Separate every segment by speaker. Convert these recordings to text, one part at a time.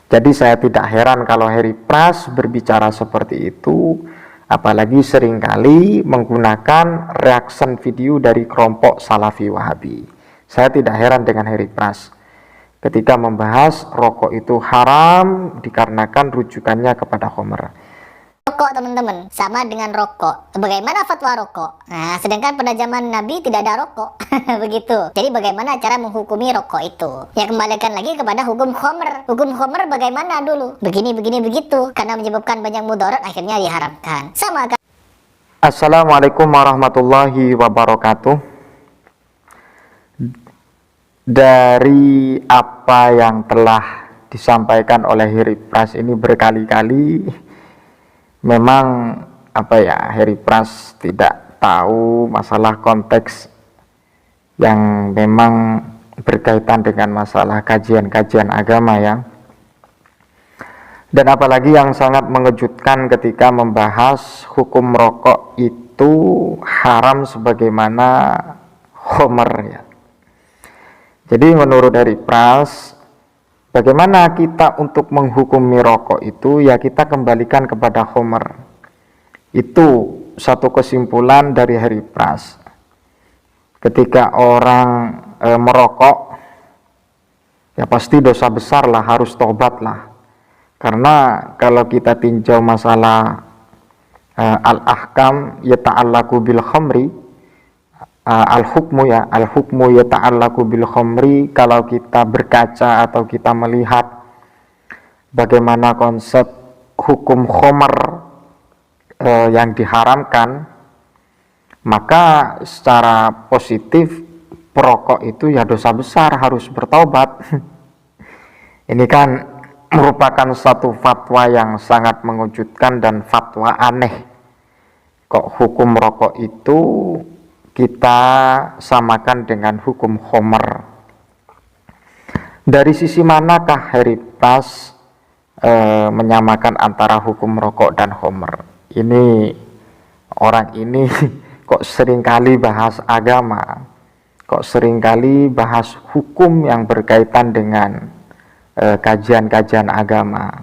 Speaker 1: Jadi saya tidak heran kalau Heri Pras berbicara seperti itu, apalagi seringkali menggunakan reaction video dari kelompok Salafi Wahabi. Saya tidak heran dengan Heri Pras ketika membahas rokok itu haram dikarenakan rujukannya kepada Khomer.
Speaker 2: Rokok teman-teman sama dengan rokok. Bagaimana fatwa rokok? Nah, sedangkan pada zaman Nabi tidak ada rokok. Begitu. Jadi bagaimana cara menghukumi rokok itu? Ya kembalikan lagi kepada hukum khomer. Hukum khomer bagaimana dulu? Begini begitu. Karena menyebabkan banyak mudarat akhirnya diharamkan. Sama kan?
Speaker 1: Assalamualaikum warahmatullahi wabarakatuh. Dari apa yang telah disampaikan oleh Heri Pras ini berkali-kali, memang Heri Pras tidak tahu masalah konteks yang memang berkaitan dengan masalah kajian-kajian agama ya. Dan apalagi yang sangat mengejutkan ketika membahas hukum rokok itu haram sebagaimana khomer ya. Jadi menurut Heri Pras, bagaimana kita untuk menghukumi rokok itu, ya kita kembalikan kepada khomer. Itu satu kesimpulan dari Heri Pras. Ketika orang merokok, ya pasti dosa besar lah, harus tobat lah. Karena kalau kita tinjau masalah al-ahkam yata'allaku bil khamri, al-hukmu yata'allaku bil khamri, kalau kita berkaca atau kita melihat bagaimana konsep hukum khomer yang diharamkan, maka secara positif perokok itu ya dosa besar, harus bertaubat. Ini kan merupakan satu fatwa yang sangat mengejutkan dan fatwa aneh. Kok hukum rokok itu kita samakan dengan hukum khomer? Dari sisi manakah Heri Pras menyamakan antara hukum rokok dan khomer? Ini orang ini kok seringkali bahas agama, kok seringkali bahas hukum yang berkaitan dengan kajian-kajian agama.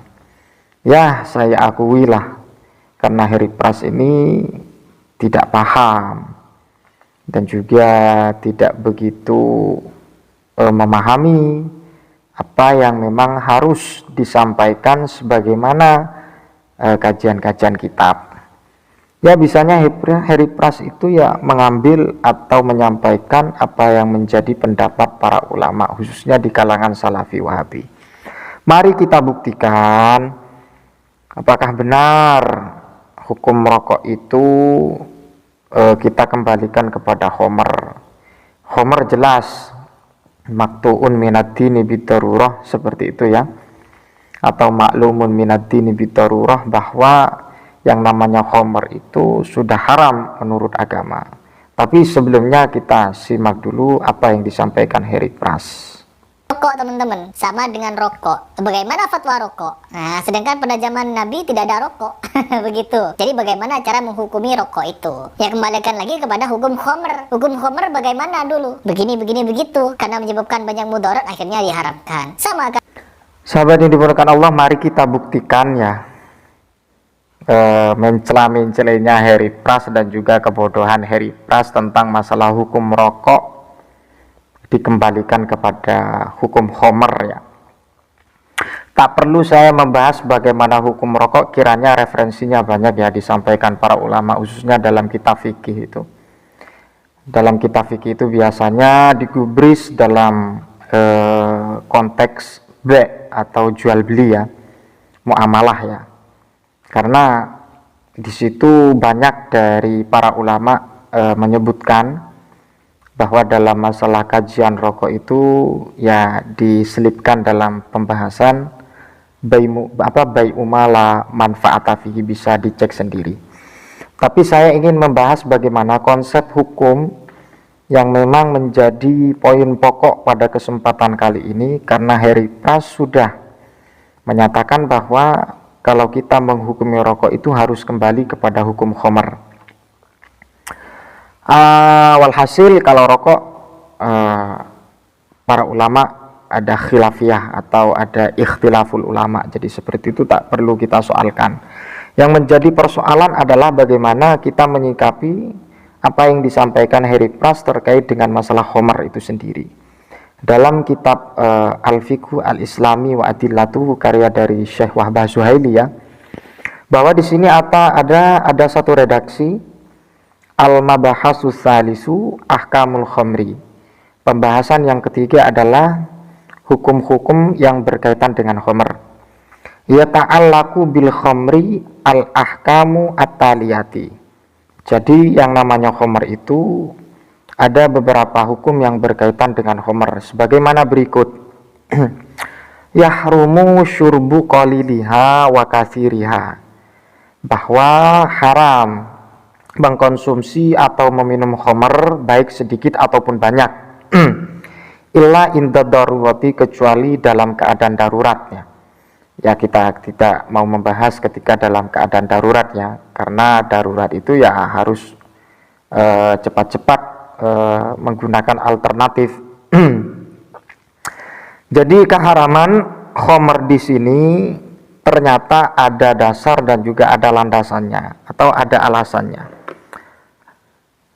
Speaker 1: Ya, saya akui lah, karena Heri Pras ini tidak paham dan juga tidak begitu memahami apa yang memang harus disampaikan sebagaimana kajian-kajian kitab. Ya, bisanya Heri Pras itu ya mengambil atau menyampaikan apa yang menjadi pendapat para ulama, khususnya di kalangan Salafi Wahabi. Mari kita buktikan apakah benar hukum rokok itu kita kembalikan kepada khomer. Khomer jelas maktuun minad dini bidarurah, seperti itu ya, atau maklumun minad dini bidarurah, bahwa yang namanya khomer itu sudah haram menurut agama. Tapi sebelumnya kita simak dulu apa yang disampaikan Heri Pras.
Speaker 2: Rokok teman-teman sama dengan rokok. Bagaimana fatwa rokok? Nah, sedangkan pada zaman Nabi tidak ada rokok. Begitu. Jadi bagaimana cara menghukumi rokok itu? Ya kembalikan lagi kepada hukum khomer. Hukum khomer bagaimana dulu? Begini begitu. Karena menyebabkan banyak mudarat akhirnya diharamkan. Sama kan?
Speaker 1: Sahabat yang dimuliakan Allah, mari kita buktikan ya mencela-mencelanya Heri Pras dan juga kebodohan Heri Pras tentang masalah hukum rokok dikembalikan kepada hukum khomer ya. Tak perlu saya membahas bagaimana hukum rokok, kiranya referensinya banyak ya, disampaikan para ulama, khususnya dalam kitab fikih itu. Dalam kitab fikih itu biasanya digubris dalam konteks atau jual beli ya, muamalah ya. Karena di situ banyak dari para ulama menyebutkan bahwa dalam masalah kajian rokok itu ya diselipkan dalam pembahasan bai'u mala manfaat fihi, bisa dicek sendiri. Tapi saya ingin membahas bagaimana konsep hukum yang memang menjadi poin pokok pada kesempatan kali ini, karena Heri Pras sudah menyatakan bahwa kalau kita menghukumi rokok itu harus kembali kepada hukum khomer. Walhasil kalau rokok para ulama ada khilafiyah atau ada ikhtilaful ulama. Jadi seperti itu tak perlu kita soalkan. Yang menjadi persoalan adalah bagaimana kita menyikapi apa yang disampaikan Harry Pras terkait dengan masalah khamar itu sendiri. Dalam kitab Al-Fiqhu Al-Islami wa Adillatuhu, karya dari Syekh Wahbah Zuhaili ya, bahwa di sini ada satu redaksi Al-Mabahasus Salisu Ahkamul Khamri. Pembahasan yang ketiga adalah hukum-hukum yang berkaitan dengan khamr. Yata'allaku bil khamri al-ahkamu at-taliyati. Jadi yang namanya khamr itu ada beberapa hukum yang berkaitan dengan khamr sebagaimana berikut. Yahrumu syurbu qaliliha wa katsiriha. Bahwa haram mengkonsumsi atau meminum khamr baik sedikit ataupun banyak. Illa inda darurati, kecuali dalam keadaan daruratnya. Ya, kita tidak mau membahas ketika dalam keadaan daruratnya, karena darurat itu ya harus cepat-cepat menggunakan alternatif. Jadi keharaman khamr di sini ternyata ada dasar dan juga ada landasannya atau ada alasannya.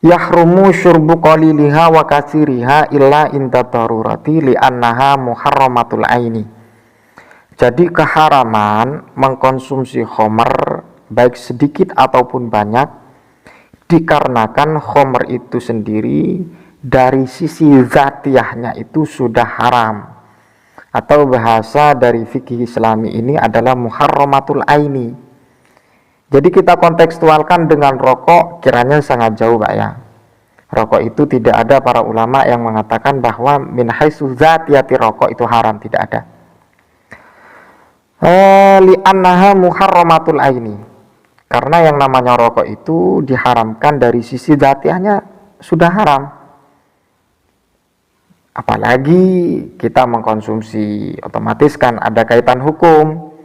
Speaker 1: Yahrumu syurbu qaliliha wa katsiriha illa inda darurati li'annaha muharramatul aini. Jadi keharaman mengkonsumsi khamr baik sedikit ataupun banyak dikarenakan khamr itu sendiri dari sisi zatiyahnya itu sudah haram, atau bahasa dari fikih Islami ini adalah muharramatul aini. Jadi kita kontekstualkan dengan rokok kiranya sangat jauh Pak ya. Rokok itu tidak ada para ulama yang mengatakan bahwa min haitsu zatiyati rokok itu haram, tidak ada. Li'annaha muharramatul aini. Karena yang namanya rokok itu diharamkan dari sisi zatiyahnya sudah haram. Apalagi kita mengkonsumsi, otomatis kan ada kaitan hukum.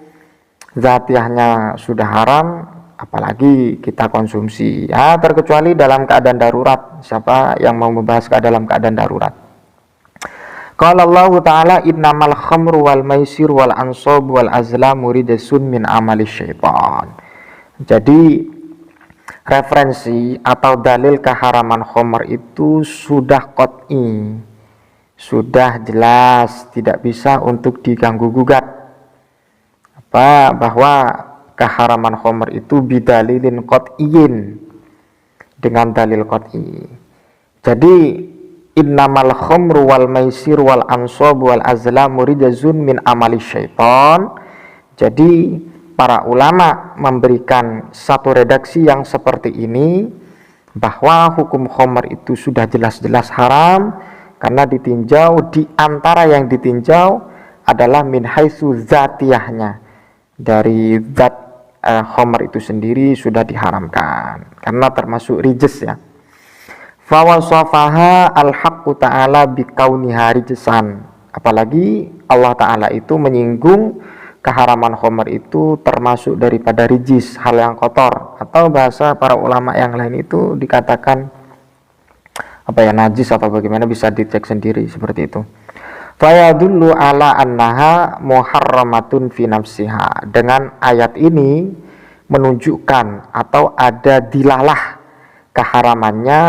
Speaker 1: Zatiyahnya sudah haram, apalagi kita konsumsi ya, terkecuali dalam keadaan darurat. Siapa yang mau membahas dalam keadaan darurat? Qala Allah Ta'ala innamal khamru wal maisir wal ansab wal azlamu rijsun min amali syaitan. Jadi referensi atau dalil keharaman khamr itu sudah qat'i, sudah jelas, tidak bisa untuk diganggu gugat. Bahwa keharaman khamr itu bidalilin qat'iyyin, dengan dalil qat'i. Jadi innamal khamru wal maisir wal ansab wal azlamu rijzun min amali syaitan. Jadi para ulama memberikan satu redaksi yang seperti ini, bahwa hukum khamr itu sudah jelas-jelas haram karena ditinjau, di antara yang ditinjau adalah min haitsu zatiyahnya, dari zat khamr itu sendiri sudah diharamkan karena termasuk rijs ya. Fa wasafaha al-haqqu ta'ala bikauniha rijsan. Apalagi Allah Ta'ala itu menyinggung keharaman khamr itu termasuk daripada rijis, hal yang kotor, atau bahasa para ulama yang lain itu dikatakan najis atau bagaimana, bisa dicek sendiri seperti itu. Fayadullu ala annaha muharramatun fi nafsiha. Dengan ayat ini menunjukkan atau ada dilalah keharamannya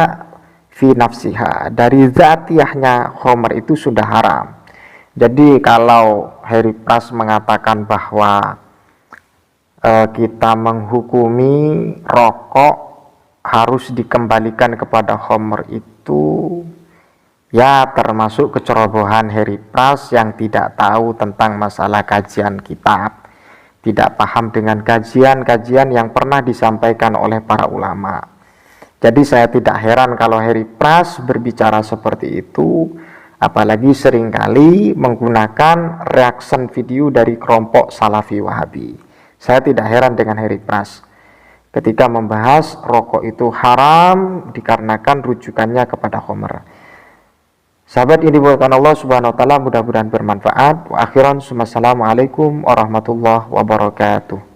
Speaker 1: fi nafsiha, dari zatiyahnya khamr itu sudah haram. Jadi kalau Harry Pras mengatakan bahwa kita menghukumi rokok harus dikembalikan kepada khamr itu ya termasuk kecerobohan Harry Pras yang tidak tahu tentang masalah kajian kitab, tidak paham dengan kajian-kajian yang pernah disampaikan oleh para ulama. Jadi saya tidak heran kalau Harry Pras berbicara seperti itu, apalagi seringkali menggunakan reaction video dari kelompok Salafi Wahabi. Saya tidak heran dengan Harry Pras ketika membahas rokok itu haram dikarenakan rujukannya kepada khamr. Sahabat yang dimuliakan Allah Subhanahu wa taala, mudah-mudahan bermanfaat. Wa akhiran, assalamualaikum warahmatullahi wabarakatuh.